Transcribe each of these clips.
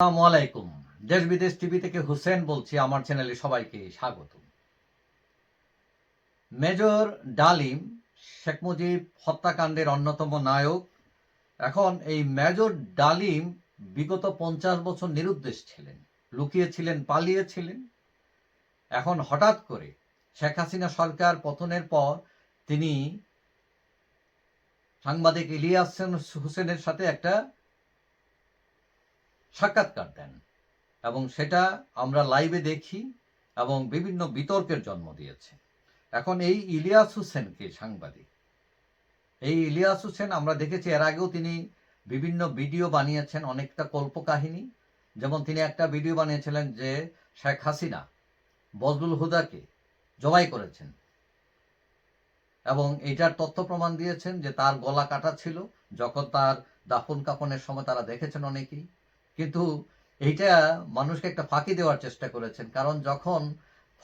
আসসালামু আলাইকুম। দেশ বিদেশ টিভি থেকে হুসেন বলছি। আমার চ্যানেলে সবাইকে স্বাগত। মেজর ডালিম শেখ মুজিব হত্যাকাণ্ডের অন্যতম নায়ক। এখন এই মেজর ডালিম বিগত 50 বছর নিরুদ্দেশ ছিলেন, লুকিয়েছিলেন, পালিয়েছিলেন। এখন হঠাৎ করে শেখ হাসিনা সরকার পতনের পর তিনি সাংবাদিক ইলিয়াস হোসেনের সাথে একটা সাক্ষাৎকার দেন এবং সেটা আমরা লাইভে দেখি এবং বিভিন্ন বিতর্কের জন্ম দিয়েছে। এখন এই ইলিয়াস হোসেনকে সাংবাদিক, এই ইলিয়াস হোসেন আমরা দেখেছি এর আগেও তিনি বিভিন্ন ভিডিও বানিয়েছেন, অনেকটা কল্পকাহিনী। যেমন তিনি একটা ভিডিও বানিয়েছিলেন যে শেখ হাসিনা বজলুল হুদাকে জবাই করেছেন এবং এটার তথ্য প্রমাণ দিয়েছেন যে তার গলা কাটা ছিল যখন তার দাফন কাফনের সময় তারা দেখেছেন অনেকেই। কিন্তু এইটা মানুষকে একটা ফাঁকি দেওয়ার চেষ্টা করেছেন, কারণ যখন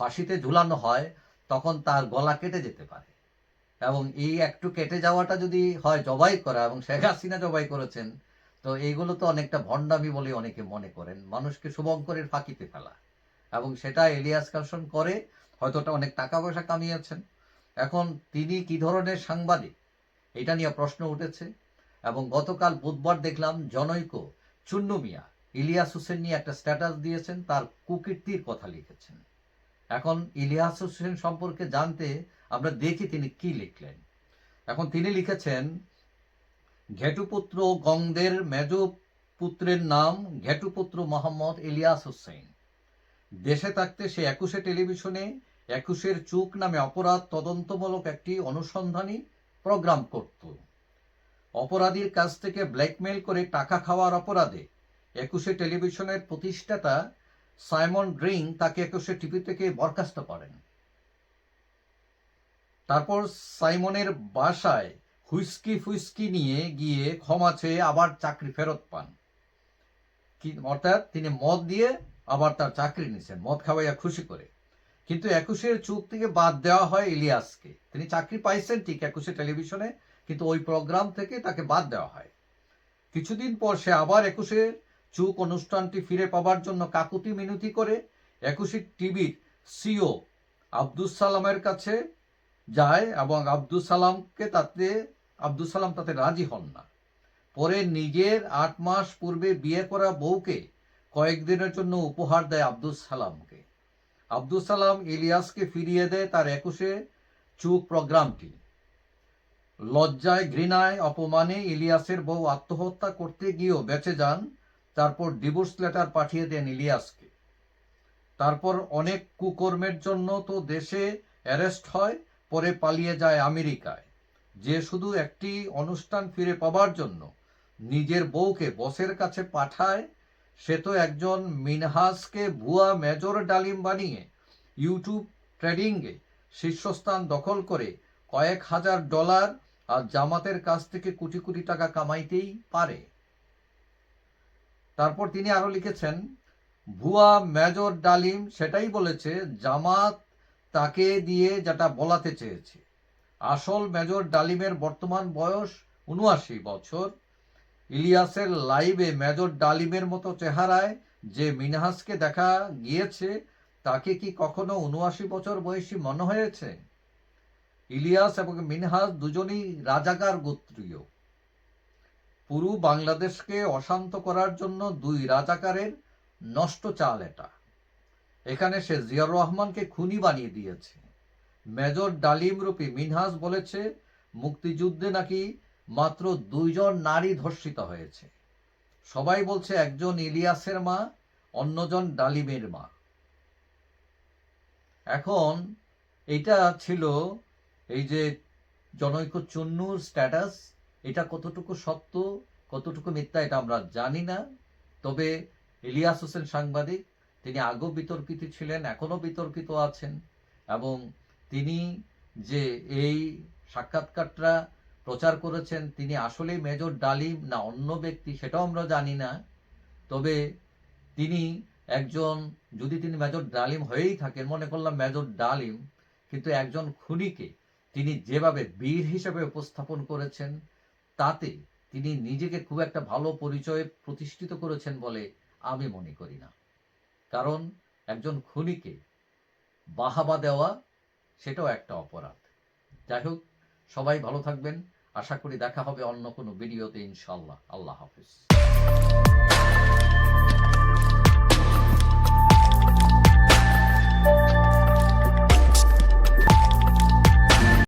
ফাঁসিতে ঝুলানো হয় তখন তার গলা কেটে যেতে পারে এবং এই একটু কেটে যাওয়াটা যদি হয় জবাই করা, এবং শেখ হাসিনা জবাই করেছেন, তো এইগুলো তো অনেকটা ভণ্ডামি বলে অনেকে মনে করেন, মানুষকে শুভঙ্করের ফাঁকিতে ফেলা। এবং সেটা ইলিয়াস কার্শন করে, হয়তো ওটা অনেক টাকা পয়সা কামিয়েছেন। এখন তিনি কি ধরনের সাংবাদিক এটা নিয়ে প্রশ্ন উঠেছে। এবং গতকাল বুধবার দেখলাম জনৈক চুন্নু মিয়া ইলিয়াস হোসেন নিয়ে একটা স্ট্যাটাস দিয়েছেন, তার কুকীর্তির কথা লিখেছেন। এখন ইলিয়াস হোসেন সম্পর্কে জানতে আমরা দেখি তিনি কি লিখলেন। এখন তিনি লিখেছেন, ঘেটুপুত্র গঙ্গদের মেজ পুত্রের নাম ঘেটুপুত্র মোহাম্মদ ইলিয়াস হোসেন। দেশে থাকতে সে 21 টেলিভিশনে 21 চুক নামে অপরাধ তদন্তমূলক একটি অনুসন্ধানী প্রোগ্রাম করত। অপরাধীর কাছ থেকে ব্ল্যাকমেইল করে টাকা খাওয়ার অপরাধে 21 টেলিভিশনের প্রতিষ্ঠাতা সাইমন ড্রিং তাকে 21 টিভি থেকে বরখাস্ত করেন। তারপর সাইমনের বাসায় হুইস্কি নিয়ে গিয়ে ক্ষমা চেয়ে আবার চাকরি ফেরত পান। অর্থাৎ তিনি মদ দিয়ে আবার তার চাকরি নিছেন, মদ খাওয়াইয়া খুশি করে। কিন্তু 21 চুক থেকে বাদ দেওয়া হয় ইলিয়াসকে। তিনি চাকরি পাইছেন ঠিক 21 টেলিভিশনে, কিন্তু ওই প্রোগ্রাম থেকে তাকে বাদ দেওয়া হয়। কিছুদিন পর সে আবার 21 চুক অনুষ্ঠানটি ফিরে পাবার জন্য কাকুতি মিনতি করে 21 টিভির সিও আব্দুস সালামের কাছে যায় এবং আব্দুস সালাম তাতে রাজি হন না। পরে নিজের 8 মাস পূর্বে বিয়ে করা বউকে কয়েকদিনের জন্য উপহার দেয় আব্দুস সালামকে। আব্দুস সালাম ইলিয়াসকে ফিরিয়ে দেয় তার 21 চুক প্রোগ্রামটি। লজ্জায়, ঘৃণায়, অপমানে ইলিয়াসের বউ আত্মহত্যা করতে গিয়েও বেঁচে যান। তারপর ডিভোর্স লেটার পাঠিয়ে দেন ইলিয়াসকে। তারপর অনেক কুকর্মের জন্য তো দেশে অ্যারেস্ট হয়, পরে পালিয়ে যায় আমেরিকায়। যে শুধু একটি অনুষ্ঠান ফিরে পাবার জন্য নিজের বউকে বসের কাছে পাঠায়, সে তো একজন মিনহাজকে ভুয়া মেজর ডালিম বানিয়ে ইউটিউব ট্রেডিংয়ে শীর্ষস্থান দখল করে কয়েক হাজার ডলার আর জামাতের কাছ থেকে কোটি কোটি টাকা কামাইতেই পারে। তারপর তিনি আরো লিখেছেন, ভুয়া মেজর ডালিম সেটাই বলেছে জামাত তাকে দিয়ে যেটা বলাতে চেয়েছে। আসল মেজর ডালিমের বর্তমান বয়স 79 বছর। ইলিয়াসের লাইভে মেজর ডালিমের মতো চেহারায় যে মিনহাজকে দেখা গিয়েছে, তাকে কি কখনো 79 বছর বয়সী মনে হয়েছে? ইলিয়াস এবং মিনহাজ দুজনই রাজাকার গোত্রীয়। পুরো বাংলাদেশকে অশান্ত করার জন্য দুই রাজাকারের নষ্ট চাল এটা। এখানে সে জিয়াউর রহমানকে খুনি বানিয়ে দিয়েছে। মেজর ডালিম রূপী মিনহাজ বলেছে মুক্তিযুদ্ধে নাকি মাত্র 2 জন নারী ধর্ষিত হয়েছে। সবাই বলছে একজন ইলিয়াসের মা, অন্যজন ডালিমের মা। এখন এটা ছিল এই যে জনৈক চুন্নুর স্ট্যাটাস। এটা কতটুকু সত্য কতটুকু মিথ্যা এটা আমরা জানি না। তবে ইলিয়াস হোসেন সাংবাদিক, তিনি আগেও বিতর্কিত ছিলেন, এখনো বিতর্কিত আছেন। এবং তিনি যে এই সাক্ষাৎকারটা প্রচার করেছেন, তিনি আসলেই মেজর ডালিম না অন্য ব্যক্তি সেটাও আমরা জানি না। তবে তিনি একজন, যদি তিনি মেজর ডালিম হয়েই থাকেন, মনে করলাম মেজর ডালিম, কিন্তু একজন খুনিকে তিনি যেভাবে বীর হিসেবে উপস্থাপন করেছেন, তাতে তিনি নিজেকে খুব একটা ভালো পরিচয়ে প্রতিষ্ঠিত করেছেন বলে আমি মনে করি না। কারণ একজন খুনিকে বাহাবা দেওয়া সেটাও একটা অপরাধ। যাই হোক, সবাই ভালো থাকবেন। আশা করি দেখা হবে অন্য কোনো ভিডিওতে ইনশাআল্লাহ। আল্লাহ হাফেজ।